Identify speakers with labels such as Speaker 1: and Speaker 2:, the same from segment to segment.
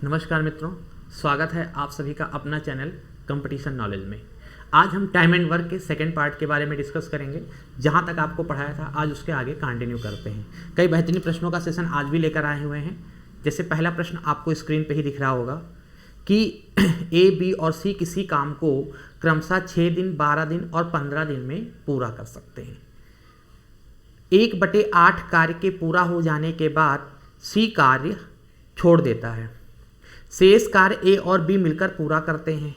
Speaker 1: नमस्कार मित्रों, स्वागत है आप सभी का अपना चैनल कंपटीशन नॉलेज में। आज हम टाइम एंड वर्क के सेकंड पार्ट के बारे में डिस्कस करेंगे। जहां तक आपको पढ़ाया था आज उसके आगे कंटिन्यू करते हैं। कई बेहतरीन प्रश्नों का सेशन आज भी लेकर आए हुए हैं। जैसे पहला प्रश्न आपको स्क्रीन पे ही दिख रहा होगा कि ए, बी और सी किसी काम को क्रमशः 6 दिन, 12 दिन और 15 दिन में पूरा कर सकते हैं। 1/8 कार्य के पूरा हो जाने के बाद सी कार्य छोड़ देता है। शेष कार्य ए और बी मिलकर पूरा करते हैं।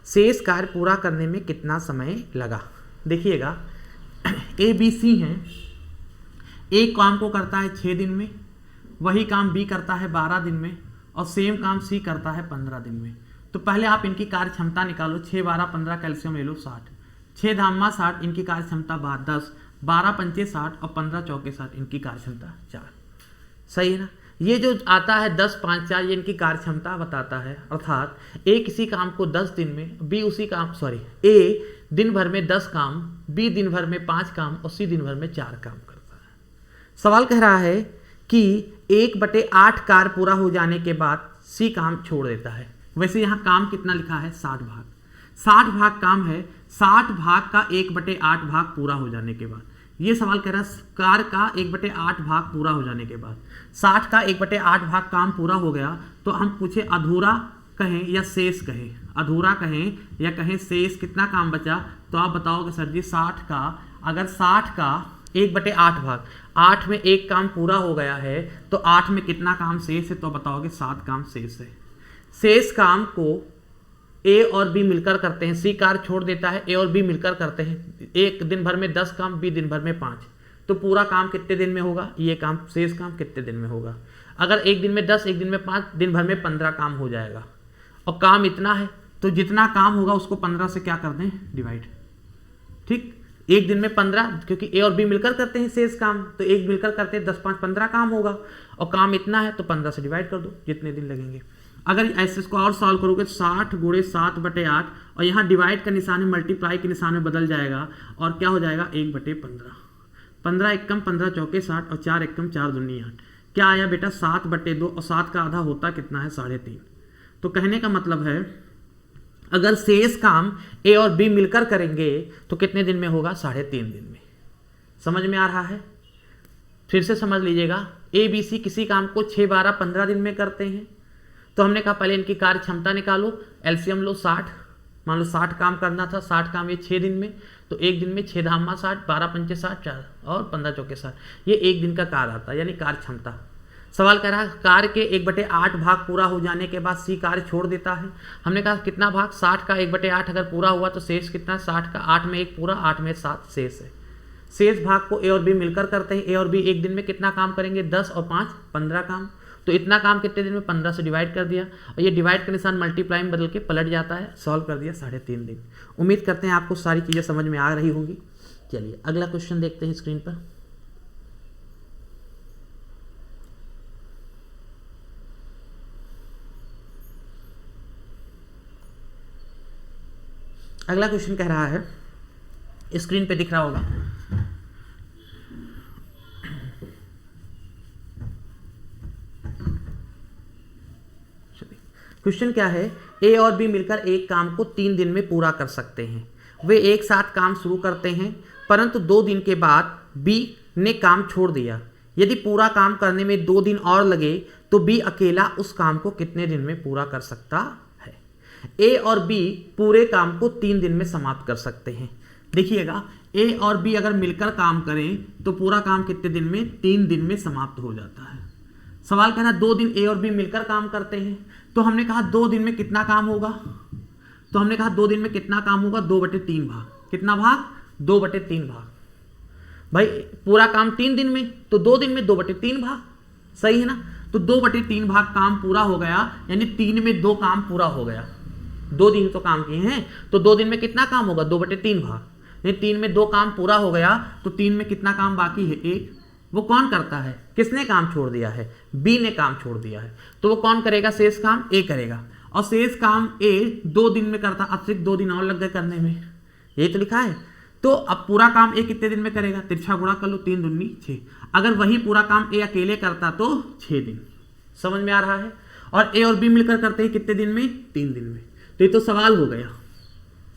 Speaker 1: शेष कार्य पूरा करने में कितना समय लगा? देखिएगा, ए बी सी हैं। एक काम को करता है 6 दिन में, वही काम बी करता है 12 दिन में और सेम काम सी करता है 15 दिन में। तो पहले आप इनकी कार्य क्षमता निकालो। 6, 12, 15 कैल्शियम ले लो 60, 6 धामा 60, इनकी कार्य क्षमता 10, 12 पंचे 60 और 15 चौके 60, इनकी कार्य क्षमता 4। सही है ना? ये जो आता है 10, 5, 4, ये इनकी कार्य क्षमता बताता है। अर्थात ए किसी काम को 10 दिन में, बी उसी काम ए दिन भर में 10 काम, बी दिन भर में 5 काम और सी दिन भर में 4 काम करता है। सवाल कह रहा है कि 1/8 कार्य पूरा हो जाने के बाद सी काम छोड़ देता है। वैसे यहाँ काम कितना लिखा है? 60 भाग। 60 भाग काम है। 60 भाग का 1/8 भाग पूरा हो जाने के बाद, ये सवाल कह रहा है कार्य का 1/8 भाग पूरा हो जाने के बाद 60 का 1/8 भाग काम पूरा हो गया तो हम पूछे अधूरा कहें या शेष कहें, अधूरा कहें या कहें शेष, कितना काम बचा? तो आप बताओगे सर जी 60 का, अगर 60 का 1/8 भाग, 8 में एक काम पूरा हो गया है तो 8 में कितना काम शेष है? तो बताओगे 7 काम शेष है। शेष काम को ए और बी मिलकर करते हैं। सी कार्य छोड़ देता है, ए और बी मिलकर करते हैं। एक दिन भर में 10 काम, बी दिन भर में 5, तो पूरा काम कितने दिन में होगा? ये काम, शेष काम कितने दिन में होगा? अगर एक दिन में 10, एक दिन में 5, दिन भर में 15 काम हो जाएगा। और काम इतना है तो जितना काम होगा उसको 15 से क्या कर दें? डिवाइड। ठीक, एक दिन में 15, क्योंकि ए और बी मिलकर करते हैं शेष काम, तो एक मिलकर करते हैं 10, 5, 15 काम होगा। और काम इतना है तो 15 से डिवाइड कर दो, जितने दिन लगेंगे। अगर ऐसे इसको और सॉल्व करोगे तो 60 × 7/8 और यहाँ डिवाइड का निशान है, मल्टीप्लाई के निशान में बदल जाएगा और क्या हो जाएगा? 1/15। 15 एकम 15 चौके 60 और 4 एकम 4 दूनी 8। क्या आया बेटा? 7/2 और 7 का आधा होता कितना है? 3.5। तो कहने का मतलब है अगर शेष काम ए और बी मिलकर करेंगे तो कितने दिन में होगा? 3.5 दिन में। समझ में आ रहा है? फिर से समझ लीजिएगा। ए बी सी किसी काम को 6, 12, 15 दिन में करते हैं। तो हमने कहा पहले इनकी कार्य क्षमता निकालो, एलसीएम लो 60। मान लो 60 काम करना था, 60 काम ये 6 दिन में, तो एक दिन में 6 धामा 60, 12 पंचे 60, 4 और 15 चौके 60, ये एक दिन का कार्य आता है, यानी कार्य क्षमता। सवाल कह रहा है कार्य के 1/8 भाग पूरा हो जाने के बाद सी कार्य छोड़ देता है। हमने कहा कितना भाग? 60 का 1/8 अगर पूरा हुआ तो शेष कितना? 60 का 8 में 1 पूरा, 8 में 7 शेष है। शेष भाग को ए और बी मिलकर करते हैं। ए और बी एक दिन में कितना काम करेंगे? 10 और 5 15 काम। तो इतना काम कितने दिन में? 15 से डिवाइड कर दिया और ये डिवाइड का निशान मल्टीप्लाई में बदल के पलट जाता है। सॉल्व कर दिया, 3.5 दिन। उम्मीद करते हैं आपको सारी चीज़ें समझ में आ रही होंगी। चलिए अगला क्वेश्चन देखते हैं स्क्रीन पर। अगला क्वेश्चन कह रहा है, स्क्रीन पे दिख रहा होगा, क्वेश्चन क्या है? ए और बी मिलकर एक काम को 3 दिन में पूरा कर सकते हैं। वे एक साथ काम शुरू करते हैं परंतु 2 दिन के बाद बी ने काम छोड़ दिया। यदि पूरा काम करने में 2 दिन और लगे तो बी अकेला उस काम को कितने दिन में पूरा कर सकता है? ए और बी पूरे काम को 3 दिन में समाप्त कर सकते हैं। देखिएगा, ए और बी अगर मिलकर काम करें तो पूरा काम कितने दिन में? 3 दिन में समाप्त हो जाता है। सवाल कहना 2 दिन ए और बी मिलकर काम करते हैं, तो हमने कहा 2 दिन में कितना काम होगा? तो हमने कहा 2 दिन में कितना काम होगा? 2/3 भाग। कितना भाग? 2/3 भाग। भाई पूरा काम 3 दिन में, तो 2 दिन में 2/3 भाग। सही है ना? तो 2/3 भाग काम पूरा हो गया, यानी 3 में 2 काम पूरा हो गया। 2 दिन तो काम किए हैं, तो 2 दिन में कितना काम होगा? 2/3 भाग। यानी 3 में 2 काम पूरा हो गया, तो 3 में कितना काम बाकी है? 1। वो कौन करता है? किसने काम छोड़ दिया है? बी ने काम छोड़ दिया है। तो वो कौन करेगा? शेष काम ए करेगा। और शेष काम ए 2 दिन में करता, अतिरिक्त 2 दिन और लग गए करने में, यही तो लिखा है। तो अब पूरा काम ए कितने दिन में करेगा? तिरछा गुणा कर लो, 3 दूनी 6। अगर वही पूरा काम ए अकेले करता तो 6 दिन। समझ में आ रहा है? और ए और बी मिलकर करते हैं कितने दिन में? 3 दिन में। तो ये तो सवाल हो गया।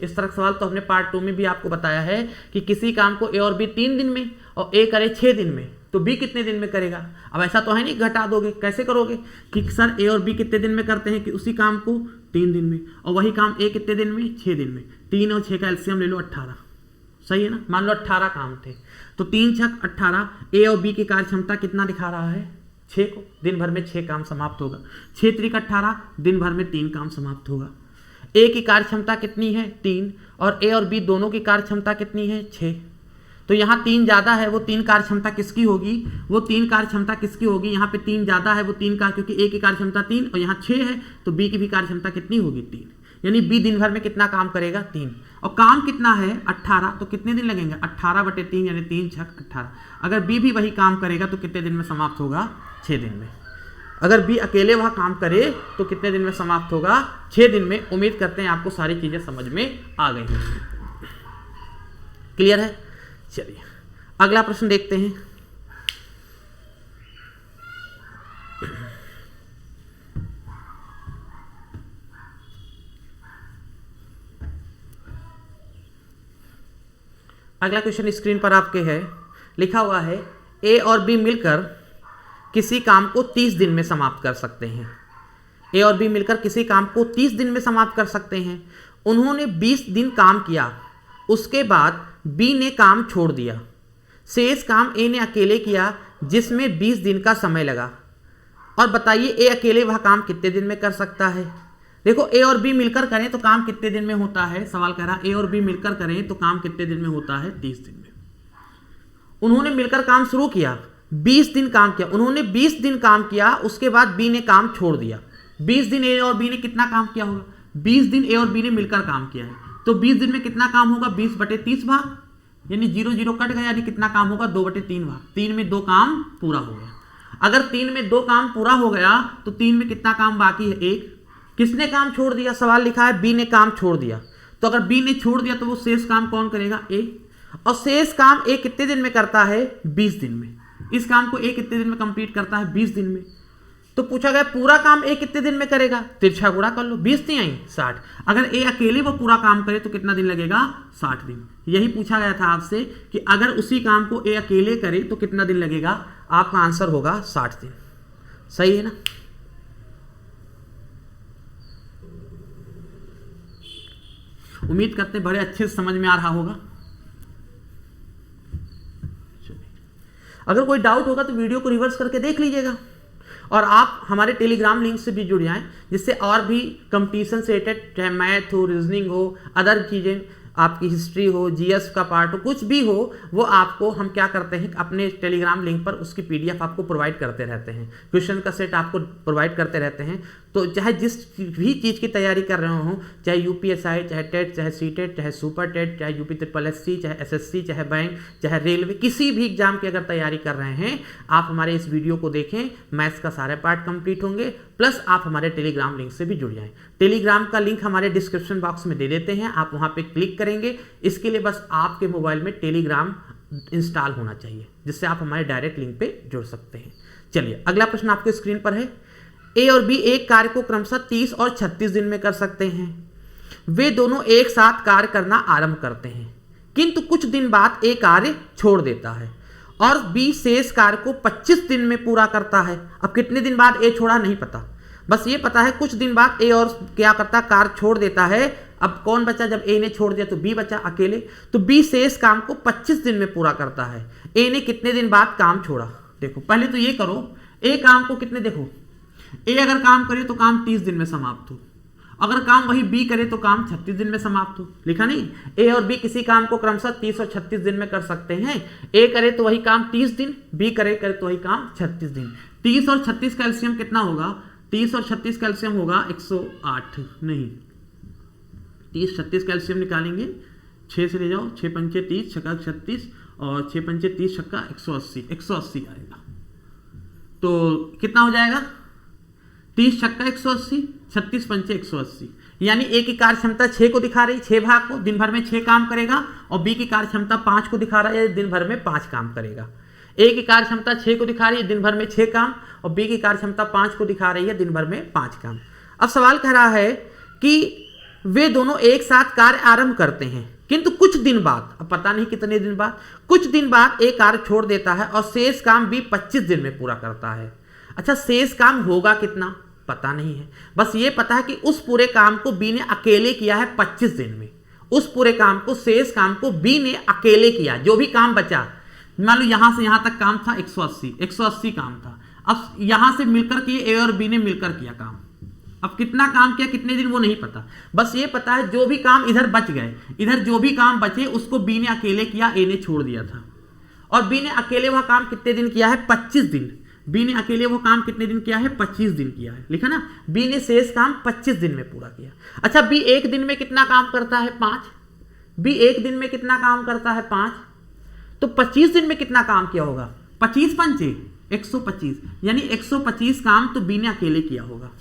Speaker 1: इस तरह का सवाल तो हमने पार्ट 2 में भी आपको बताया है कि किसी काम को ए और बी 3 दिन में और ए करे 6 दिन में, तो बी कितने दिन में करेगा। अब ऐसा तो है नहीं घटा दोगे, कैसे करोगे कि सर ए और बी कितने दिन में करते हैं कि उसी काम को 3 दिन में, और वही काम ए कितने दिन में? 6 दिन में। 3 और 6 का एलसीएम ले लो 18, सही है ना। मान लो 18 काम थे, तो 3 छक 18। ए और बी की कार्य क्षमता कितना दिखा रहा है? 6 को। दिन भर में 6 काम समाप्त होगा। 6 त्रिक 18, दिन भर में 3 काम समाप्त होगा। ए की कार्य क्षमता कितनी है? 3, और ए और बी दोनों की कार्य क्षमता कितनी है? 6। तो यहाँ 3 ज़्यादा है, वो 3 कार्य क्षमता किसकी होगी? वो 3 कार्य क्षमता किसकी होगी? यहाँ पे 3 ज़्यादा है, वो 3 का, क्योंकि ए की कार्य क्षमता 3 और यहाँ 6 है, तो बी की भी कार्य क्षमता कितनी होगी? 3। यानी बी दिन भर में कितना काम करेगा? 3। और काम कितना है? 18, तो कितने दिन लगेंगे? 18/3 यानी 3 छक 18। अगर बी भी वही काम करेगा तो कितने दिन में समाप्त होगा? 6 दिन में। अगर बी अकेले वह काम करे तो कितने दिन में समाप्त होगा? 6 दिन में। उम्मीद करते हैं आपको सारी चीजें समझ में आ गई हैं। क्लियर है? चलिए अगला प्रश्न देखते हैं। अगला क्वेश्चन स्क्रीन पर आपके है, लिखा हुआ है ए और बी मिलकर किसी काम को 30 दिन में समाप्त कर सकते हैं। ए और बी मिलकर किसी काम को 30 दिन में समाप्त कर सकते हैं। उन्होंने 20 दिन काम किया, उसके बाद बी ने काम छोड़ दिया। शेष काम ए ने अकेले किया जिसमें 20 दिन का समय लगा। और बताइए ए अकेले वह काम कितने दिन में कर सकता है। देखो ए और बी मिलकर करें तो काम कितने दिन में होता है? सवाल कह रहा ए और बी मिलकर करें तो काम कितने दिन में होता है? 30 दिन में। उन्होंने मिलकर काम शुरू किया, 20 दिन काम किया। उन्होंने 20 दिन काम किया, उसके बाद बी ने काम छोड़ दिया। 20 दिन ए और बी ने कितना काम किया होगा? 20 दिन ए और बी ने मिलकर काम किया है, तो 20 दिन में कितना काम होगा? 20/30 भाग, यानी 0 0 कट गया, यानी कितना काम होगा? 2/3 भाग। 3 में 2 काम पूरा हो गया। अगर 3 में 2 काम पूरा हो गया तो 3 में कितना काम बाकी है? 1। किसने काम छोड़ दिया? सवाल लिखा है बी ने काम छोड़ दिया। तो अगर बी ने छोड़ दिया तो वो शेष काम कौन करेगा? ए। और शेष काम ए कितने दिन में करता है? 20 दिन में। इस काम को ए कितने दिन में कंप्लीट करता है? 20 दिन में। तो पूछा गया पूरा काम ए कितने दिन में करेगा? तिरछा गुणा कर लो, 20 नहीं आई 60। अगर ए अकेले वो पूरा काम करे तो कितना दिन लगेगा? 60 दिन। यही पूछा गया था आपसे कि अगर उसी काम को ए अकेले करे तो कितना दिन लगेगा? आपका आंसर होगा 60 दिन। सही है ना? उम्मीद करते हैं बड़े अच्छे से समझ में आ रहा होगा। अगर कोई डाउट होगा तो वीडियो को रिवर्स करके देख लीजिएगा, और आप हमारे टेलीग्राम लिंक से भी जुड़ जाएं, जिससे और भी कंपटीशन से रिलेटेड, चाहे मैथ हो, रीजनिंग हो, अदर चीज़ें, आपकी हिस्ट्री हो, जीएस का पार्ट हो, कुछ भी हो, वो आपको हम क्या करते हैं अपने टेलीग्राम लिंक पर उसकी पीडीएफ आपको प्रोवाइड करते रहते हैं। क्वेश्चन का सेट आपको प्रोवाइड करते रहते हैं। तो चाहे जिस भी चीज़ की तैयारी कर रहे हो, चाहे यूपीएसआई, चाहे टेट, चाहे सीटेट, चाहे सुपर टेट, चाहे यूपी-SSC, चाहे एसएससी, चाहे बैंक, चाहे रेलवे, किसी भी एग्जाम की अगर तैयारी कर रहे हैं, आप हमारे इस वीडियो को देखें। मैथ्स का सारे पार्ट कंप्लीट होंगे, प्लस आप हमारे टेलीग्राम लिंक से भी जुड़ जाएं। टेलीग्राम का लिंक हमारे डिस्क्रिप्शन बॉक्स में दे देते हैं, आप वहाँ पे क्लिक करेंगे। इसके लिए बस आपके मोबाइल में टेलीग्राम इंस्टॉल होना चाहिए, जिससे आप हमारे डायरेक्ट लिंक पे जुड़ सकते हैं। चलिए अगला प्रश्न आपके स्क्रीन पर है। ए और बी एक कार्य को क्रमशः 30 और 36 दिन में कर सकते हैं। वे दोनों एक साथ कार्य करना आरंभ करते हैं, किंतु कुछ दिन बाद ए कार्य छोड़ देता है और बी शेष कार्य को 25 दिन में पूरा करता है। अब कितने दिन बाद ए छोड़ा नहीं पता, बस ये पता है कुछ दिन बाद ए और क्या करता, कार्य छोड़ देता है। अब कौन बचा? जब ए ने छोड़ दिया तो बी बचा अकेले, तो बी शेष काम को 25 दिन में पूरा करता है। ए ने कितने दिन बाद काम छोड़ा? देखो पहले तो ये करो, ए काम को कितने, देखो ए अगर काम करे तो काम 30 दिन में समाप्त हो, अगर काम वही बी करे तो काम 36 दिन में समाप्त हो। लिखा नहीं? ए और बी किसी काम को क्रमशः 30 और 36 दिन में कर सकते हैं। ए करे तो वही काम 30 दिन, बी करे तो वही काम 36 दिन। 30 और 36 का एलसीएम कितना होगा? 30 और 36 का एलसीएम होगा 108, नहीं 30 36 का एलसीएम निकालेंगे, 6 से ले जाओ, 6 पंचे 30, छक्का 36 और 6 पंचे 30, छक्का 180 आएगा। तो कितना हो जाएगा? 30 छक्का 180, 36 पंचे 180, यानी ए की कार्य क्षमता 6 को दिखा रही, 6 भाग को, दिन भर में 6 काम करेगा, और बी की कार्य क्षमता 5 को दिखा रहा है, दिन भर में 5 काम करेगा। ए की कार्य क्षमता 6 को दिखा रही है दिन भर में 6 काम, और बी की कार्य क्षमता 5 को दिखा रही है दिन भर में 5 काम। अब सवाल कह रहा है कि वे दोनों एक साथ कार्य आरंभ करते हैं, किंतु कुछ दिन बाद, अब पता नहीं कितने दिन बाद, कुछ दिन बाद एक कार्य छोड़ देता है और शेष काम बी 25 दिन में पूरा करता है। अच्छा, शेष काम होगा कितना पता नहीं है, बस ये पता है कि उस पूरे काम को बी ने अकेले किया है 25 दिन में। उस पूरे काम को, शेष काम को बी ने अकेले किया। जो भी काम बचा, मान लो यहां से यहां तक काम था 180 काम था, अब यहां से मिलकर किए, ए और बी ने मिलकर किया काम। अब कितना काम किया, कितने दिन, वो नहीं पता, बस ये पता है जो भी काम इधर बच गए, इधर जो भी काम बचे उसको बी ने अकेले किया, ए ने छोड़ दिया था। और बी ने अकेले वह काम कितने दिन किया है, 25 दिन। बी ने अकेले वो काम कितने दिन किया है, 25 दिन किया है, लिखा ना। बी ने शेष काम 25 दिन में पूरा किया। अच्छा, बी एक दिन में कितना काम करता है, 5। बी एक दिन में कितना काम करता है, 5। तो 25 दिन में कितना काम किया होगा, 25 पंचे 125, यानी 125 काम तो बी ने अकेले किया होगा।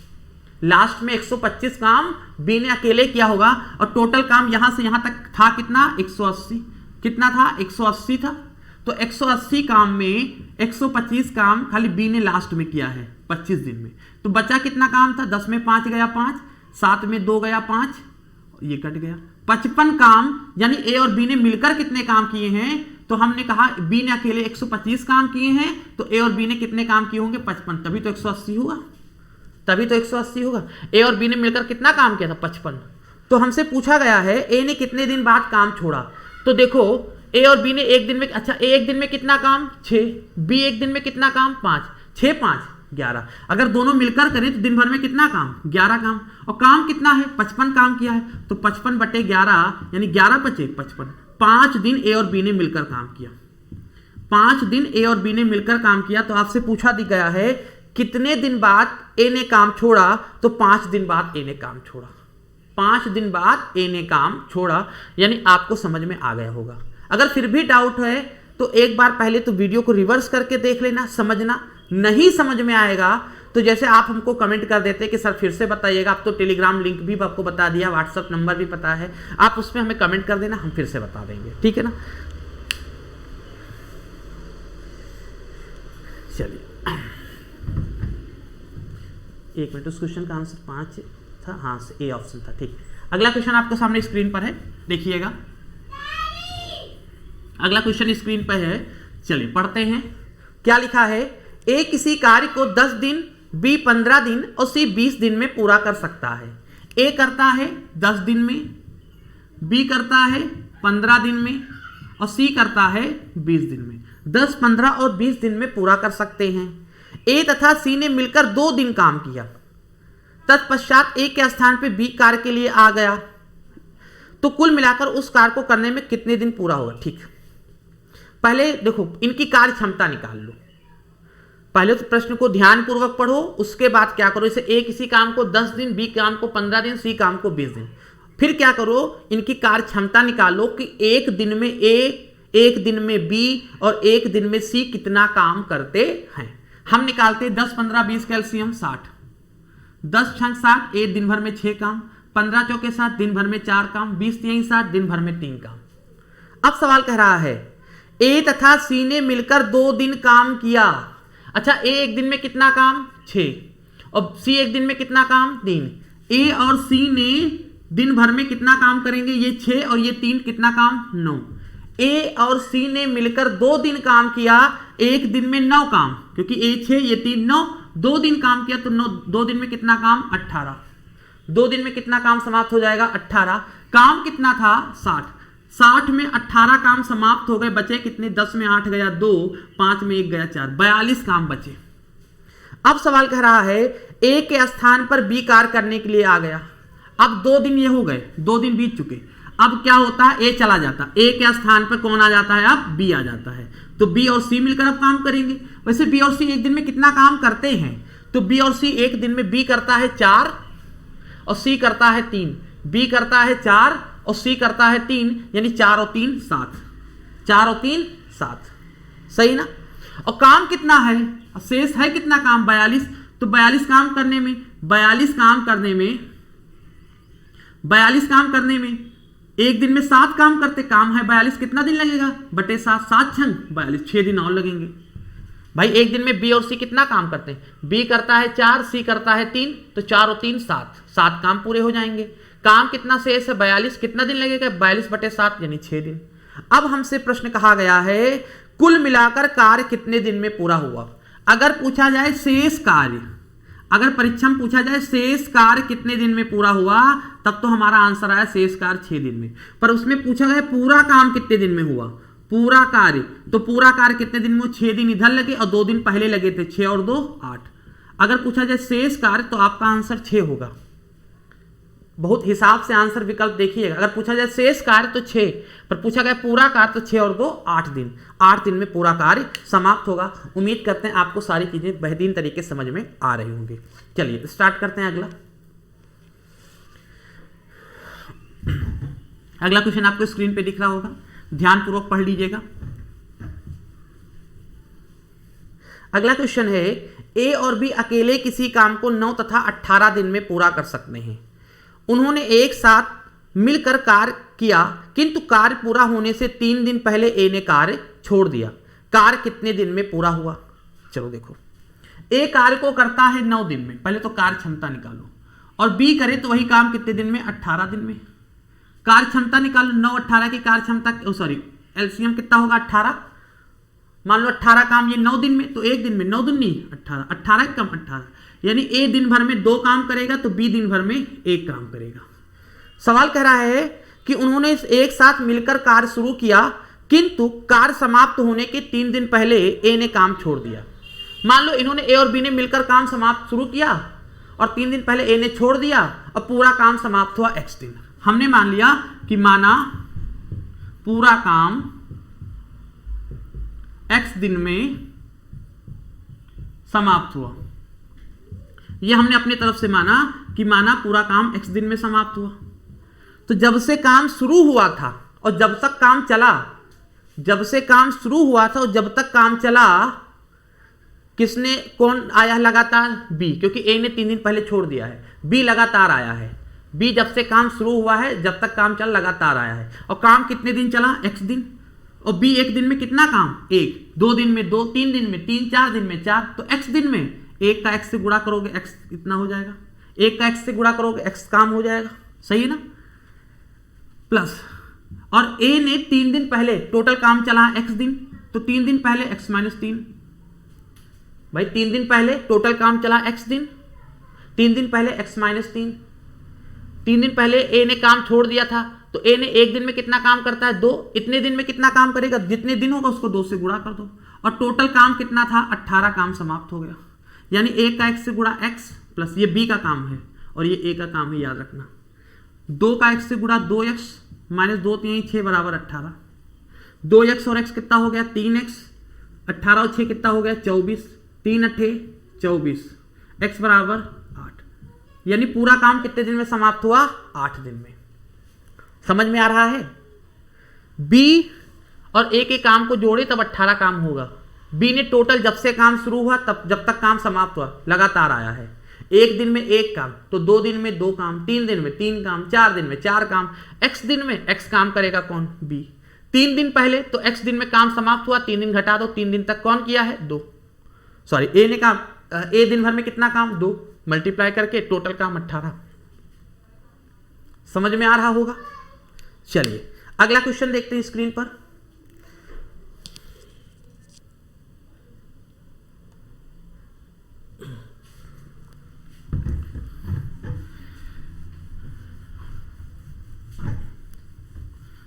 Speaker 1: लास्ट में 125 काम बी ने अकेले किया होगा, और टोटल काम यहां से यहां तक था कितना, 180। कितना था, 180 था। तो 180 काम में 125 काम खाली बी ने लास्ट में किया है 25 दिन में। तो बचा कितना काम था, 10 में 5 गया 5, 7 में 2 गया 5, ये कट गया 55 काम। यानी ए और बी ने मिलकर कितने काम किए हैं, तो हमने कहा बी ने अकेले 125 काम किए हैं, तो ए और बी ने कितने काम किए होंगे, 55, तभी तो 180 होगा, तभी तो 180 होगा। ए और बी ने मिलकर कितना काम किया था, 55। तो हमसे पूछा गया है ए ने कितने दिन बाद काम छोड़ा। तो देखो ए और बी ने एक दिन में, अच्छा ए एक दिन में कितना काम, 6, बी एक दिन में कितना काम, 5, 6 5 11। अगर दोनों मिलकर करें तो दिन भर में कितना काम, 11 काम। और काम कितना है, 55 काम किया है, तो 55/11 यानी 11 × 5 55। 5 दिन ए और बी ने मिलकर काम किया, 5 दिन ए और बी ने मिलकर काम किया। तो आपसे पूछा गया है कितने दिन बाद ए ने काम छोड़ा, तो 5 दिन बाद ए ने काम छोड़ा, 5 दिन बाद ए ने काम छोड़ा। यानी आपको समझ में आ गया होगा। अगर फिर भी डाउट है तो एक बार पहले तो वीडियो को रिवर्स करके देख लेना, समझना। नहीं समझ में आएगा तो जैसे आप हमको कमेंट कर देते कि सर फिर से बताइएगा, आप तो टेलीग्राम लिंक भी आपको बता दिया, व्हाट्सएप नंबर भी पता है, आप उसमें हमें कमेंट कर देना, हम फिर से बता देंगे, ठीक है ना। चलिए एक मिनट, उस क्वेश्चन का आंसर 5 था, हाँ ए ऑप्शन था, ठीक। अगला क्वेश्चन आपके सामने स्क्रीन पर है, देखिएगा। अगला क्वेश्चन स्क्रीन पर है, चलिए पढ़ते हैं। क्या लिखा है, ए किसी कार्य को 10 दिन, बी 15 दिन और सी 20 दिन में पूरा कर सकता है। ए करता है 10 दिन में, बी करता है 15 दिन में और सी करता है 20 दिन में। 10, 15 और 20 दिन में पूरा कर सकते हैं। ए तथा सी ने मिलकर 2 दिन काम किया, तत्पश्चात ए के स्थान पर बी कार्य के लिए आ गया, तो कुल मिलाकर उस कार्य को करने में कितने दिन पूरा होगा। ठीक, पहले देखो इनकी कार्य क्षमता निकाल लो। पहले तो प्रश्न को ध्यान पूर्वक पढ़ो, उसके बाद क्या करो, इसे ए किसी काम को 10 दिन, बी काम को 15 दिन, सी काम को 20 दिन। फिर क्या करो, इनकी कार्य क्षमता निकालो कि एक दिन में ए, एक दिन में बी और एक दिन में सी कितना काम करते हैं। हम निकालते 10, 15, 20 कैल्शियम 60, 10 × 60, ए दिन भर में 6 काम, 15 × 7 दिन भर में 4 काम, 20 × 3 60 दिन भर में 3 काम। अब सवाल कह रहा है ए तथा सी ने मिलकर 2 दिन काम किया। अच्छा, ए एक दिन में कितना काम, 6, और सी एक दिन में कितना काम, 3। ए और सी ने दिन भर में कितना काम करेंगे, ये 6 और ये 3, कितना काम, 9। ए और सी ने मिलकर 2 दिन काम किया, एक दिन में 9 काम, क्योंकि ए 6 ये 3 9, 2 दिन काम किया तो 2 दिन में कितना काम, 18। 2 दिन में कितना काम समाप्त हो जाएगा, 18। काम कितना था, 60। 60 में 18 काम समाप्त हो गए, बचे कितने, 10 में 8 गया 2, 5 में 1 गया 4, 42 काम बचे। अब सवाल कह रहा है ए के स्थान पर बी कार्य करने के लिए आ गया। अब 2 दिन ये हो गए, 2 दिन बीत चुके। अब क्या होता है, ए चला जाता, ए के स्थान पर कौन आ जाता है, अब बी आ जाता है। तो बी और सी मिलकर अब काम करेंगे। वैसे बी और सी एक दिन में कितना काम करते हैं, तो बी और सी एक दिन में, बी करता है 4 और सी करता है 3, बी करता है 4 और सी करता है 3, यानी 4 और 3 7, 4 और 3 7, सही ना। और काम कितना है, शेष है कितना काम, 42। तो 42 काम करने में, 42 काम करने में एक दिन में 7 काम करते, काम है 42, कितना दिन लगेगा, बटे 7, 7 × 42, 6 दिन और लगेंगे। भाई एक दिन में बी और सी कितना काम करते हैं, बी करता है 4, सी करता है 3, तो 4 और 3 7, 7 काम पूरे हो जाएंगे। काम कितना शेष है 42, कितना दिन लगेगा 42/7 यानी 6 दिन। अब हमसे प्रश्न कहा गया है कुल मिलाकर कार्य कितने दिन में पूरा हुआ। अगर पूछा जाए शेष कार्य, अगर परीक्षा में पूछा जाए शेष कार्य कितने दिन में पूरा हुआ, तब तो हमारा आंसर आया शेष कार्य 6 दिन में। पर उसमें पूछा गया पूरा काम कितने दिन में हुआ, पूरा कार्य, तो पूरा कार्य कितने दिन में, 6 दिन इधर लगे और 2 दिन पहले लगे थे, 6 और 2 8। अगर पूछा जाए शेष कार्य तो आपका आंसर 6 होगा। बहुत हिसाब से आंसर विकल्प देखिएगा। अगर पूछा जाए शेष कार्य तो 6, पर पूछा गया पूरा कार्य तो 6 और 2 8 दिन। 8 दिन में पूरा कार्य समाप्त होगा। उम्मीद करते हैं आपको सारी चीजें बेहतरीन तरीके से समझ में आ रही होंगी। चलिए स्टार्ट करते हैं। अगला क्वेश्चन आपको स्क्रीन पे दिख रहा होगा, ध्यानपूर्वक पढ़ लीजिएगा। अगला क्वेश्चन है ए और बी अकेले किसी काम को 9 तथा 18 दिन में पूरा कर सकते हैं। उन्होंने एक साथ मिलकर कार्य किया, किंतु कार्य पूरा होने से 3 दिन पहले ए ने कार्य छोड़ दिया। कार्य कितने दिन में पूरा हुआ। चलो देखो, ए कार्य को करता है 9 दिन में, पहले तो कार्य क्षमता निकालो, और बी करे तो वही काम कितने दिन में, 18 दिन में। कार्य क्षमता निकालो, 9 18 की कार्य क्षमता, सॉरी एलसीएम कितना होगा 18। मान लो 18 काम ये 9 दिन में, तो एक दिन में 9 दूनी 18, 18 कम 18, यानी ए दिन भर में 2 काम करेगा तो बी दिन भर में 1 काम करेगा। सवाल कह रहा है कि उन्होंने एक साथ मिलकर कार्य शुरू किया, किंतु कार्य समाप्त होने के 3 दिन पहले ए ने काम छोड़ दिया। मान लो इन्होंने ए और बी ने मिलकर काम समाप्त शुरू किया और 3 दिन पहले ए ने छोड़ दिया और पूरा काम समाप्त हुआ x दिन। हमने मान लिया कि माना पूरा काम x दिन में समाप्त हुआ। यह हमने अपनी तरफ से माना कि माना पूरा काम x दिन में समाप्त हुआ। तो जब से काम शुरू हुआ था और जब तक काम चला, जब से काम शुरू हुआ था और जब तक काम चला, किसने कौन आया लगातार, बी, क्योंकि ए ने 3 दिन पहले छोड़ दिया है। बी लगातार आया है। बी जब से काम शुरू हुआ है जब तक काम चला लगातार आया है। और काम कितने दिन चला, x दिन। और बी एक दिन में कितना काम, 1, 2 दिन में 2, 3 दिन में 3, 4 दिन में 4, तो x दिन में 1 का x से गुणा करोगे x इतना हो जाएगा, 1 का x से गुणा करोगे x काम हो जाएगा, सही है ना। प्लस और a ने 3 दिन पहले टोटल काम चला x दिन, तो 3 दिन पहले x - 3, भाई 3 दिन पहले टोटल काम चला x दिन, 3 दिन पहले x - 3, 3 दिन पहले a ने काम छोड़ दिया था, तो a ने एक दिन में कितना काम करता है 2, इतने दिन में कितना काम करेगा, जितने दिन होगा उसको 2 से गुणा कर दो, और टोटल काम कितना था 18 काम समाप्त हो गया। यानी 1 का x से गुणा x प्लस ये b का काम है और ये a का काम है, याद रखना। 2 का x से गुणा 2x - 2 3 6 बराबर 18, 2x और x कितना हो गया 3x, 18 और 6 कितना हो गया 24, 3 8 24, x बराबर 8। यानी पूरा काम कितने दिन में समाप्त हुआ, 8 दिन में। समझ में आ रहा है। b और a के काम को जोड़े तब 18 काम होगा। b ने टोटल जब से काम शुरू हुआ तब जब तक काम समाप्त हुआ लगातार आया है। 1 दिन में 1 काम, तो 2 दिन में 2 काम, 3 दिन में 3 काम, 4 दिन में 4 काम, x दिन में x काम करेगा कौन, b। 3 दिन पहले तो x दिन में काम समाप्त हुआ, 3 दिन घटा दो, 3 दिन तक कौन किया है 2, सॉरी a ने काम, a दिन भर में कितना काम 2, मल्टीप्लाई करके टोटल काम 18। समझ में आ रहा होगा। चलिए अगला क्वेश्चन देखते हैं स्क्रीन पर।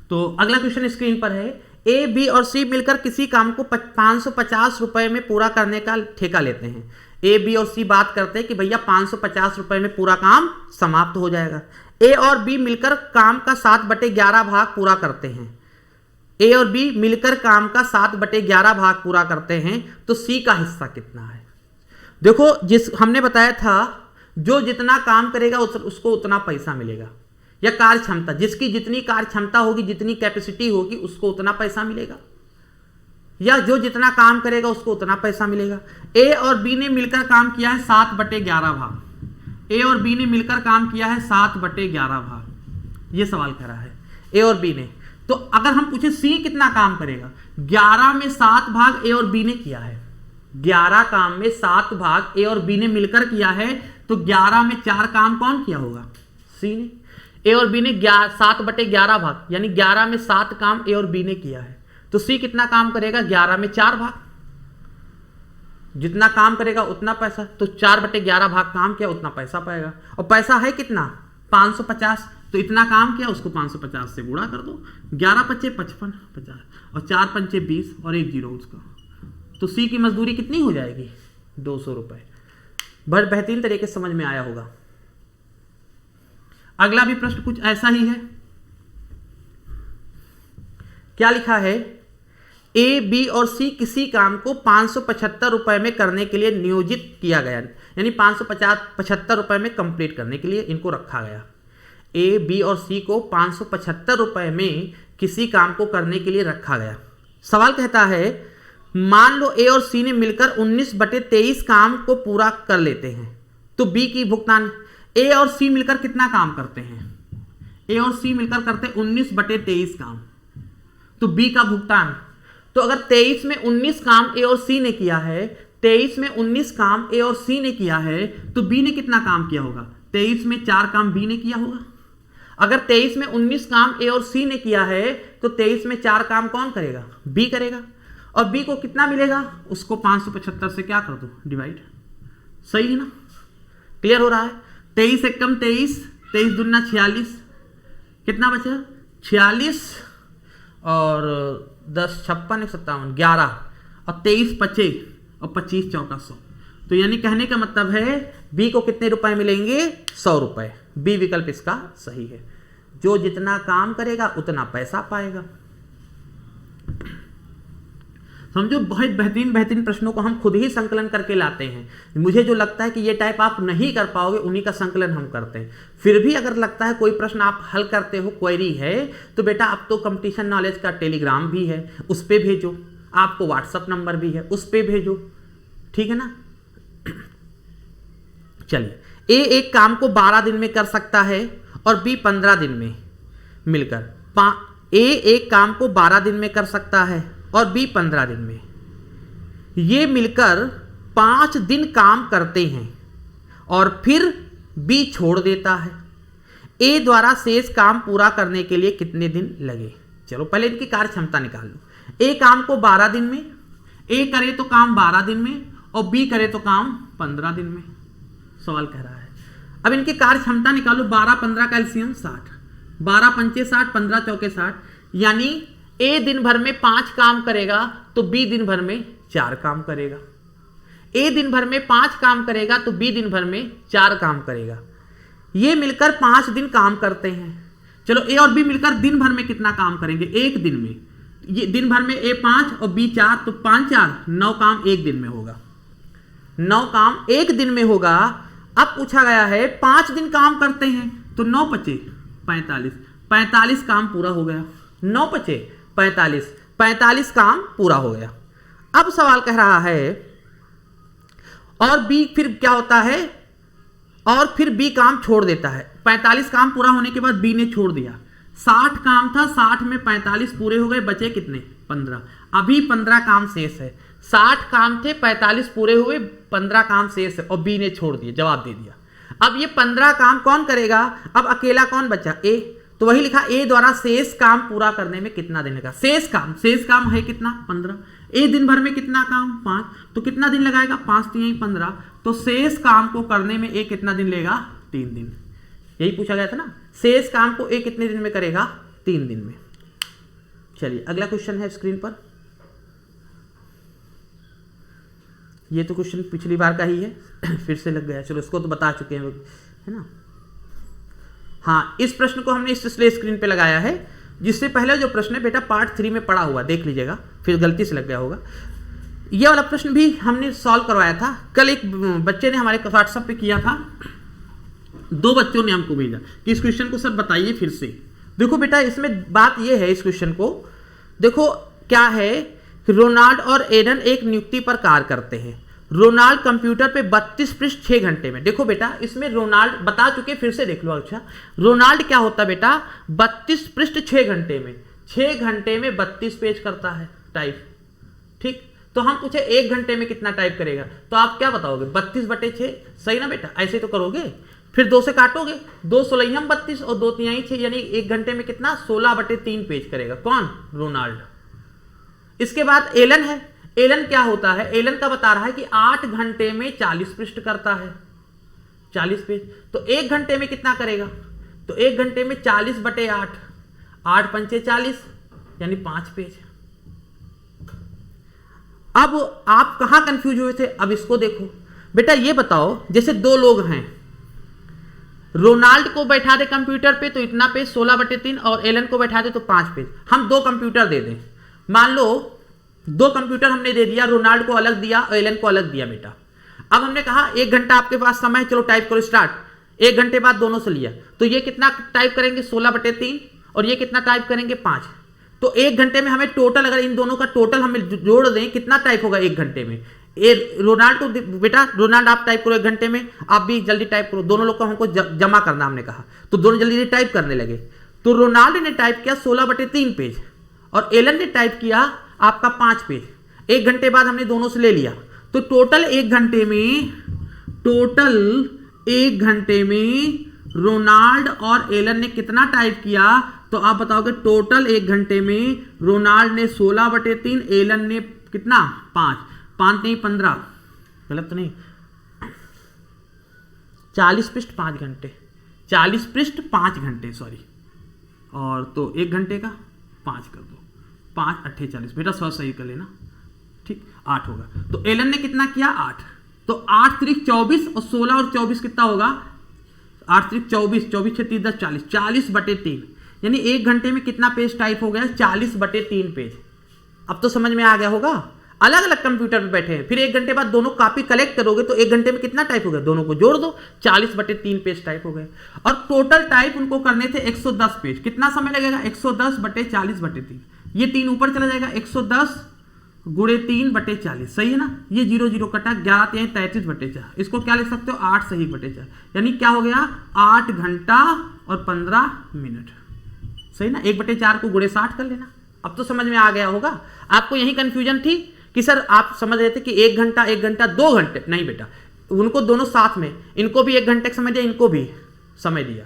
Speaker 1: तो अगला क्वेश्चन स्क्रीन पर है, ए बी और सी मिलकर किसी काम को 550 रुपए में पूरा करने का ठेका लेते हैं। ए बी और सी बात करते हैं कि भैया 550 रुपए में पूरा काम समाप्त हो जाएगा। ए और बी मिलकर काम का 7/11 भाग पूरा करते हैं। ए और बी मिलकर काम का 7/11 भाग पूरा करते हैं, तो सी का हिस्सा कितना है। देखो जिस हमने बताया था जो जितना काम करेगा उसको उतना पैसा मिलेगा, या कार्य क्षमता, जिसकी जितनी कार्य क्षमता होगी, जितनी कैपेसिटी होगी उसको उतना पैसा मिलेगा, या जो जितना काम करेगा उसको उतना पैसा मिलेगा। ए और बी ने मिलकर काम किया है 7/11 भाग। ए और बी ने मिलकर काम किया है 7/11 भाग, ये सवाल कर रहा है ए और बी ने। तो अगर हम पूछे सी कितना काम करेगा, 11 में 7 भाग ए और बी ने किया है, 11 काम में 7 भाग ए और बी ने मिलकर किया है, तो 11 में 4 काम कौन किया होगा? सी ने। ए और बी ने 7/11 भाग, यानी 11 में 7 काम ए और बी ने किया है, तो सी कितना काम करेगा? 11 में 4 भाग, जितना काम करेगा उतना पैसा, तो 4/11 भाग काम किया उतना पैसा पाएगा। और पैसा है कितना? 550, तो इतना काम किया उसको 550 से गुणा कर दो, 11 × 5 = 55, 50 और 4 × 5 = 20 और 1 0 उसका, तो सी की मजदूरी कितनी हो जाएगी? 200 रुपए। बड़ा बेहतरीन तरीके से समझ में आया होगा। अगला भी प्रश्न कुछ ऐसा ही है। क्या लिखा है? ए, बी और सी किसी काम को 575 रुपए में करने के लिए नियोजित किया गया, यानी 575 रुपए में कंप्लीट करने के लिए इनको रखा गया। ए, बी और सी को 575 रुपए में किसी काम को करने के लिए रखा गया। सवाल कहता है मान लो ए और सी ने मिलकर 19/23 काम को पूरा कर लेते हैं, तो बी की भुगतान। ए और सी मिलकर कितना काम करते हैं? ए और सी मिलकर करते हैं 19/23 काम, तो बी का भुगतान। तो अगर 23 में 19 काम ए और सी ने किया है, 23 में 19 काम ए और सी ने किया है, तो बी ने कितना काम किया होगा? 23 में 4 काम बी ने किया होगा। अगर 23 में 19 काम ए और सी ने किया है, तो 23 में 4 काम कौन करेगा? बी करेगा। और बी को कितना मिलेगा? उसको 575 से क्या कर दो? डिवाइड। सही है ना? क्लियर हो रहा है? 23 × 1 = 23, 23 दूना 46, कितना बचा? 46 और 10 56 1 57 11 और 23 बचे और 25 चौका 100। तो यानी कहने का मतलब है बी को कितने रुपए मिलेंगे? 100 रुपए। बी विकल्प इसका सही है। जो जितना काम करेगा उतना पैसा पाएगा। समझो, बहुत बेहतरीन प्रश्नों को हम खुद ही संकलन करके लाते हैं। मुझे जो लगता है कि ये टाइप आप नहीं कर पाओगे, उन्हीं का संकलन हम करते हैं। फिर भी अगर लगता है कोई प्रश्न आप हल करते हो, क्वेरी है, तो बेटा अब तो कंपटीशन नॉलेज का टेलीग्राम भी है, उस पर भेजो। आपको व्हाट्सअप नंबर भी है, उस पर भेजो। ठीक है ना? चलिए, ए एक काम को 12 दिन में कर सकता है और बी 15 दिन में मिलकर। ए एक काम को 12 दिन में कर सकता है और बी 15 दिन में। ये मिलकर 5 दिन काम करते हैं और फिर बी छोड़ देता है। ए द्वारा शेष काम पूरा करने के लिए कितने दिन लगे? चलो पहले इनकी कार्य क्षमता निकाल लो। ए काम को 12 दिन में, ए करे तो काम 12 दिन में और बी करे तो काम 15 दिन में। सवाल कह रहा है अब इनकी कार्य क्षमता निकालो। 12 15 का एलसीएम 60, 12 × 5 = 60, 15 चौके 60, यानी ए दिन भर में 5 काम करेगा तो बी दिन भर में 4 काम करेगा। ए दिन भर में 5 काम करेगा तो बी दिन भर में 4 काम करेगा। ये मिलकर 5 दिन काम करते हैं। चलो, ए और बी मिलकर दिन भर में कितना काम करेंगे? एक दिन में। ये दिन भर में ए 5 और बी 4, तो 5 4 9 काम एक दिन में होगा। 9 काम एक दिन में होगा। अब पूछा गया है 5 दिन काम करते हैं, तो 9 × 5 = 45, 45 काम पूरा हो गया। 9 × 5 = 45, 45 काम पूरा हो गया। अब सवाल कह रहा है और बी फिर क्या होता है? और फिर बी काम छोड़ देता है। 45 काम पूरा होने के बाद बी ने छोड़ दिया। 60 काम था, 60 में 45 पूरे हो गए, बचे कितने? 15। अभी 15 काम शेष है। 60 काम थे, 45 पूरे हुए, 15 काम शेष है और बी ने छोड़ दिए, जवाब दे दिया। अब ये 15 काम कौन करेगा? अब अकेला कौन बचा? ए। तो वही लिखा, ए द्वारा शेष काम पूरा करने में कितना दिन लगा? शेष काम है कितना? 15। ए दिन भर में कितना काम? 5। तो कितना दिन लगाएगा? 5 × 3 = 15। तो शेष काम को करने में ए कितना दिन लेगा? 3 दिन। यही पूछा गया था ना, शेष काम को ए कितने दिन में करेगा? 3 दिन में। चलिए अगला क्वेश्चन है स्क्रीन पर। ये तो क्वेश्चन पिछली बार का ही है फिर से लग गया। चलो इसको तो बता चुके हैं, है ना? हाँ, इस प्रश्न को हमने इसलिए स्क्रीन पे लगाया है, जिससे पहले जो प्रश्न है बेटा पार्ट 3 में पढ़ा हुआ, देख लीजिएगा, फिर गलती से लग गया होगा। ये वाला प्रश्न भी हमने सॉल्व करवाया था। कल एक बच्चे ने हमारे व्हाट्सएप पे किया था, 2 बच्चों ने हमको भेजा कि इस क्वेश्चन को सर बताइए फिर से। देखो बेटा, इसमें बात ये है, इस क्वेश्चन को देखो क्या है। रोनाल्ड और एडन एक नियुक्ति पर कार्य करते हैं। रोनाल्ड कंप्यूटर पे 32 पृष्ठ 6 घंटे में। देखो बेटा, इसमें रोनाल्ड बता चुके, फिर से देख लो। अच्छा, रोनाल्ड क्या होता है बेटा? 32 पृष्ठ 6 घंटे में। 6 घंटे में 32 पेज करता है टाइप। ठीक, तो हम पूछे 1 घंटे में कितना टाइप करेगा, तो आप क्या बताओगे 32/6, सही ना बेटा, ऐसे तो करोगे। फिर 2 से काटोगे, 2 16 32 और 2 3 6, यानी 1 घंटे में कितना 16/3 पेज करेगा। कौन? रोनाल्ड। इसके बाद एलन है। एलन क्या होता है? एलन का बता रहा है कि 8 घंटे में 40 पृष्ठ करता है, 40 पेज। तो 1 घंटे में कितना करेगा? तो 1 घंटे में 40/8, 8 पंचे 40, यानी 5 पेज। अब आप कहां कंफ्यूज हुए थे? अब इसको देखो बेटा, ये बताओ जैसे 2 लोग हैं, रोनाल्ड को बैठा दे कंप्यूटर पे तो इतना पेज 16/3 और एलन को बैठा दे तो 5 पेज। हम 2 कंप्यूटर दे दें, मान लो 2 कंप्यूटर हमने दे दिया, रोनाल्ड को अलग दिया और एलन को अलग दिया बेटा। अब हमने कहा 1 घंटा आपके पास समय है, चलो टाइप करो स्टार्ट। 1 घंटे बाद दोनों से लिया, तो ये कितना टाइप करेंगे 16/3 और ये कितना टाइप करेंगे 5। तो 1 घंटे में हमें टोटल, अगर इन दोनों का टोटल हमें जोड़ दें, कितना टाइप होगा 1 घंटे में? रोनाल्ड को बेटा, रोनाल्ड आप टाइप करो 1 घंटे में, आप भी जल्दी टाइप करो। दोनों लोग को हमको जमा करना हमने कहा, तो दोनों जल्दी टाइप करने लगे। तो रोनाल्ड ने टाइप किया 16/3 पेज और एलन ने टाइप किया आपका 5 पेज। 1 घंटे बाद हमने दोनों से ले लिया, तो टोटल 1 घंटे में रोनाल्ड और एलन ने कितना टाइप किया? तो आप बताओगे टोटल 1 घंटे में रोनाल्ड ने 16/3, एलन ने कितना 5 नहीं 15, गलत तो नहीं, 40 पृष्ठ 5 घंटे, 40 पृष्ठ 5 घंटे सॉरी, और तो 1 घंटे का 5 कर दो, 5 8 40 बेटा, 100 सही कर लेना, ठीक 8 होगा। तो एलन ने कितना किया 8, तो 8 3 24 और 16 और 24 कितना होगा? 8 3 24, 24 6 3 10 40, 40/3, यानी 1 घंटे में कितना पेज टाइप हो गया? 40/3 पेज। अब तो समझ में आ गया होगा। अलग अलग कंप्यूटर पे बैठे हैं, फिर 1 घंटे बाद दोनों कॉपी कलेक्ट करोगे तो 1 घंटे में कितना टाइप हो गया? दोनों को जोड़ दो, 40/3 पेज टाइप हो गए। और टोटल टाइप उनको करने थे 110 पेज। कितना समय लगेगा? 110/40/3, ये 3 ऊपर चला जाएगा, 110 × 3/40, सही है ना। ये 0 0 कटा, 11 3 33/4, इसको क्या लिख सकते हो? 8 सही 4, यानी क्या हो गया? 8 घंटा और 15 मिनट, सही ना। 1/4 को × 60 कर लेना। अब तो समझ में आ गया होगा। आपको यही कंफ्यूजन थी कि सर आप समझ रहे थे कि 1 घंटा 2 घंटे, नहीं बेटा, उनको दोनों साथ में, इनको भी 1 घंटे का समय दिया, इनको भी समय दिया।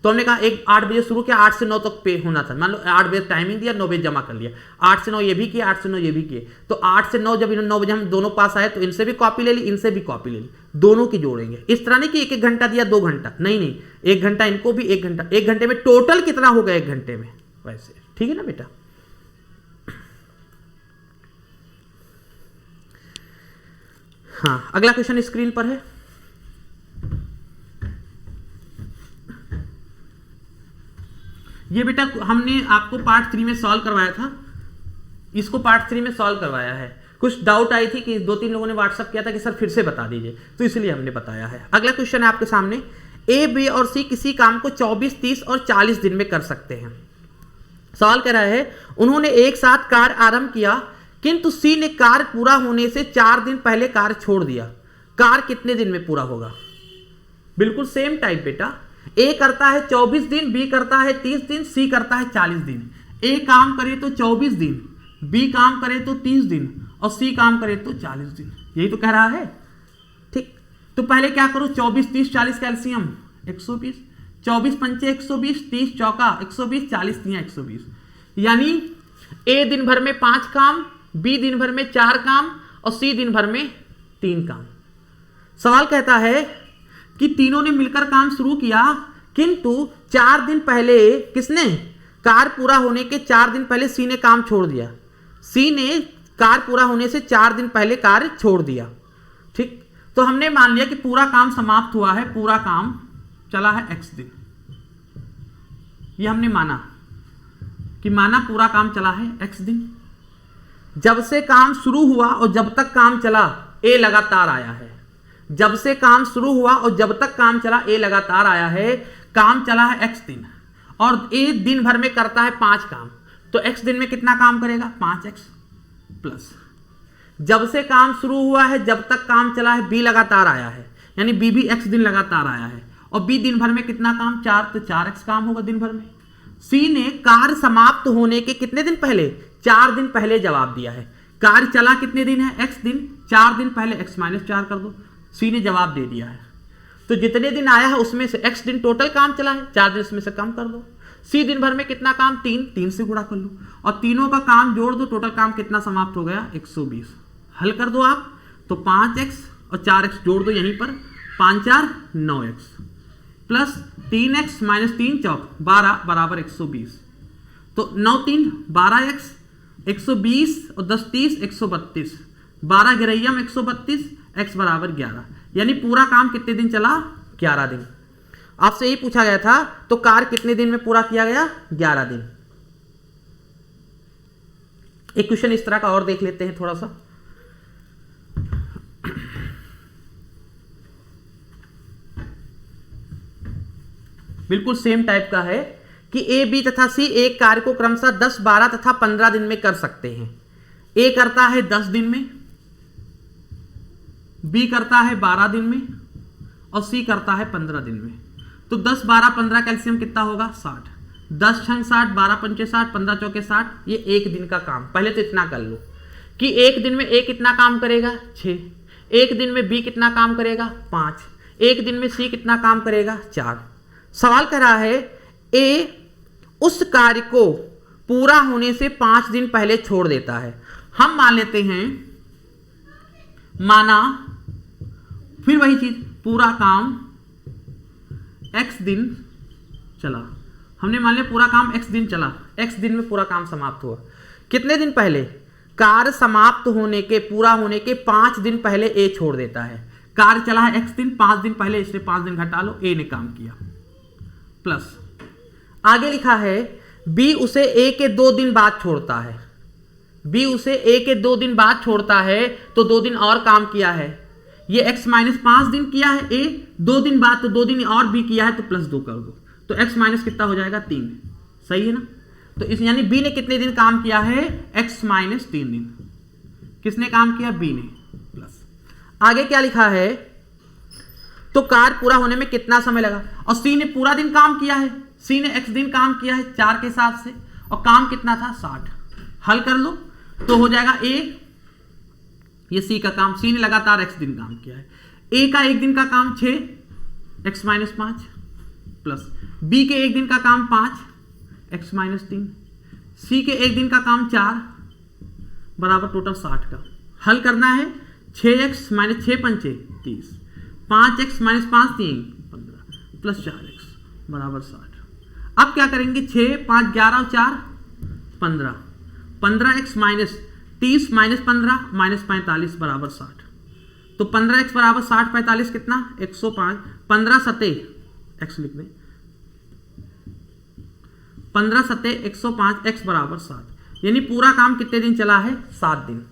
Speaker 1: तो हमने कहा 8 बजे शुरू किया, 8 से 9 तक पे होना था। मान लो 8 बजे टाइमिंग दिया, 9 बजे जमा कर लिया, 8 से 9 ये भी किए, 8 से 9 ये भी किए। तो 8 से 9 जब 9 बजे हम दोनों पास आए तो इनसे भी कॉपी ले ली, इनसे भी कॉपी ले ली, दोनों की जोड़ेंगे। इस तरह नहीं कि 1 घंटा दिया 2 घंटा, नहीं, 1 घंटा इनको भी, 1 घंटा, 1 घंटे में टोटल कितना होगा 1 घंटे में, वैसे, ठीक है ना बेटा। हाँ, अगला क्वेश्चन स्क्रीन पर है। ये बेटा हमने आपको पार्ट 3 में सॉल्व करवाया था, इसको पार्ट 3 में सॉल्व करवाया है। कुछ डाउट आई थी कि 2-3 लोगों ने व्हाट्सअप किया था कि सर फिर से बता दीजिए, तो इसलिए हमने बताया है। अगला क्वेश्चन है आपके सामने, ए, बी और सी किसी काम को 24, 30 और 40 दिन में कर सकते हैं। सवाल कह रहा है, उन्होंने एक साथ कार्य आरंभ किया किंतु सी ने कार्य पूरा होने से 4 दिन पहले कार्य छोड़ दिया। कार्य कितने दिन में पूरा होगा? बिल्कुल सेम टाइप बेटा, ए करता है 24 दिन, बी करता है 30 दिन, सी करता है 40 दिन। ए काम करे तो 24 दिन, बी काम करे तो 30 दिन और सी काम करे तो 40 दिन। यही तो कह रहा है, ठीक। तो पहले क्या करो, 24 30 40 कैल्शियम 120, 24 पंचे 120, 30 चौका 120, 40 तिया 120, यानी ए दिन भर में 5 काम, बी दिन भर में 4 काम और सी दिन भर में 3 काम। सवाल कहता है कि तीनों ने मिलकर काम शुरू किया किंतु 4 दिन पहले किसने? कार्य पूरा होने के 4 दिन पहले सी ने काम छोड़ दिया। सी ने कार्य पूरा होने से 4 दिन पहले कार्य छोड़ दिया, ठीक। तो हमने मान लिया कि पूरा काम समाप्त हुआ है, पूरा काम चला है x दिन। ये हमने माना कि पूरा काम चला है x दिन। जब से काम शुरू हुआ और जब तक काम चला ए लगातार आया है। जब से काम शुरू हुआ और जब तक काम चला ए लगातार आया है। काम चला है x दिन और ए दिन भर में करता है 5 काम, तो x दिन में कितना काम करेगा? 5x plus. जब से काम शुरू हुआ है जब तक काम चला है बी लगातार आया है, यानी बी भी x दिन लगातार आया है और बी दिन भर में कितना काम? 4, तो 4x काम होगा दिन भर में। सी ने कार्य समाप्त होने के कितने दिन पहले? 4 दिन पहले जवाब दिया है। कार्य चला कितने दिन है, x दिन, 4 दिन पहले x माइनस 4 कर दो। सी ने जवाब दे दिया है, तो जितने दिन आया है उसमें से x दिन टोटल काम चला है, 4 दिन उसमें से कम कर दो। सी दिन भर में कितना काम, 3 से गुणा कर लो और तीनों का काम जोड़ दो, टोटल काम कितना समाप्त हो गया, 120। हल कर दो आप, तो 5x और 4x जोड़ दो यहीं पर, 5 4 9x प्लस 3x माइनस 3 चौक 12 बराबर 120। तो 9 3 12x 120 और 10 30 132, 12 गिरैया में 132, x बराबर 11, यानी पूरा काम कितने दिन चला, 11 दिन। आपसे यही पूछा गया था, तो कार्य कितने दिन में पूरा किया गया, 11 दिन। एक क्वेश्चन इस तरह का और देख लेते हैं थोड़ा सा। बिल्कुल सेम टाइप का है कि ए बी तथा सी एक कार्य को क्रमशः 10 12 तथा 15 दिन में कर सकते हैं। ए करता है 10 दिन में, बी करता है 12 दिन में और सी करता है 15 दिन में। तो 10 12 15 कैल्सियम कितना होगा, 60। 10 छंग 60, 12 पंचे 60, 15 चौके 60, ये एक दिन का काम। पहले तो इतना कर लो कि एक दिन में ए कितना काम करेगा, 6। एक दिन में बी कितना काम करेगा, 5। एक दिन में सी कितना काम करेगा, 4। सवाल कर रहा है ए उस कार्य को पूरा होने से 5 दिन पहले छोड़ देता है। हम मान लेते हैं, माना फिर वही चीज, पूरा काम x दिन चला। हमने मान लिया पूरा काम x दिन चला, x दिन में पूरा काम समाप्त हुआ। कितने दिन पहले, कार्य समाप्त होने के, पूरा होने के 5 दिन पहले ए छोड़ देता है। कार्य चला है x दिन, 5 दिन पहले, इसलिए 5 दिन घटा लो, ए ने काम किया। प्लस आगे लिखा है बी उसे ए के 2 दिन बाद छोड़ता है। बी उसे ए के 2 दिन बाद छोड़ता है, तो 2 दिन और काम किया है। ये x माइनस 5 दिन किया है ए, 2 दिन बाद, तो 2 दिन और भी किया है, तो प्लस 2 कर दो, तो x माइनस कितना हो जाएगा, 3। सही है ना। तो इस यानी बी ने कितने दिन काम किया है, x माइनस 3 दिन। किसने काम किया, बी ने। प्लस आगे क्या लिखा है, तो कार्य पूरा होने में कितना समय लगा, और सी ने पूरा दिन काम किया है। सी ने x दिन काम किया है 4 के हिसाब से, और काम कितना था, 60। हल कर लो तो हो जाएगा a, ये सी का काम, सी ने लगातार x दिन काम किया है। a का एक दिन का काम 6, x माइनस 5, प्लस b के एक दिन का काम 5, x माइनस 3, c के एक दिन का काम 4 बराबर टोटल 60 का। हल करना है, 6x माइनस 6 पंचे 30, 5x माइनस 5 3 15 प्लस 4x बराबर 60। अब क्या करेंगे, 6 5 11 और 4 15, 15x माइनस 30 माइनस 15 माइनस 45 बराबर 60। तो 15x बराबर 60, 45 कितना, 105, 15 सते x लिख दें, 15 सते 105, x बराबर 60, यानी पूरा काम कितने दिन चला है, 7 दिन।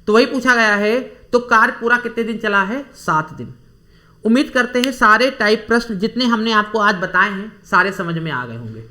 Speaker 1: तो वही पूछा गया है, तो कार्य पूरा कितने दिन चला है, 7 दिन। उम्मीद करते हैं सारे टाइप प्रश्न जितने हमने आपको आज बताए हैं सारे समझ में आ गए होंगे।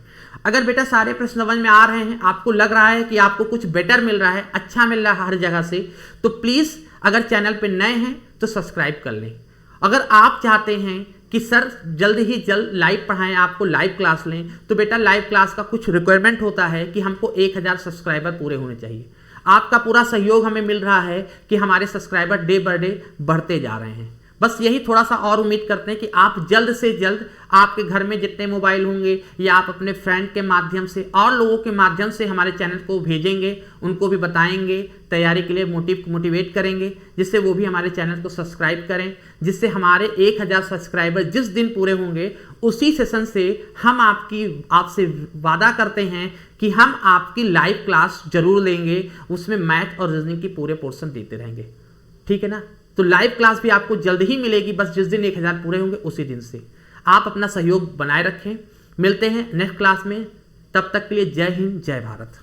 Speaker 1: अगर बेटा सारे प्रश्न समझ में आ रहे हैं, आपको लग रहा है कि आपको कुछ बेटर मिल रहा है, अच्छा मिल रहा है हर जगह से, तो प्लीज़ अगर चैनल पे नए हैं तो सब्सक्राइब कर लें। अगर आप चाहते हैं कि सर जल्द ही जल्द लाइव पढ़ाएं, आपको लाइव क्लास लें, तो बेटा लाइव क्लास का कुछ रिक्वायरमेंट होता है कि हमको 1000 सब्सक्राइबर पूरे होने चाहिए। आपका पूरा सहयोग हमें मिल रहा है कि हमारे सब्सक्राइबर डे बाय डे बढ़ते जा रहे हैं। बस यही थोड़ा सा और उम्मीद करते हैं कि आप जल्द से जल्द आपके घर में जितने मोबाइल होंगे या आप अपने फ्रेंड के माध्यम से और लोगों के माध्यम से हमारे चैनल को भेजेंगे, उनको भी बताएंगे, तैयारी के लिए मोटिवेट करेंगे, जिससे वो भी हमारे चैनल को सब्सक्राइब करें, जिससे हमारे 1000 सब्सक्राइबर जिस दिन पूरे होंगे उसी सेशन से हम आपसे वादा करते हैं कि हम आपकी लाइव क्लास जरूर लेंगे, उसमें मैथ और रीजनिंग की पूरे पोर्शन देते रहेंगे। ठीक है ना। तो लाइव क्लास भी आपको जल्द ही मिलेगी, बस जिस दिन 1000 पूरे होंगे उसी दिन से। आप अपना सहयोग बनाए रखें। मिलते हैं नेक्स्ट क्लास में, तब तक के लिए जय हिंद जय भारत।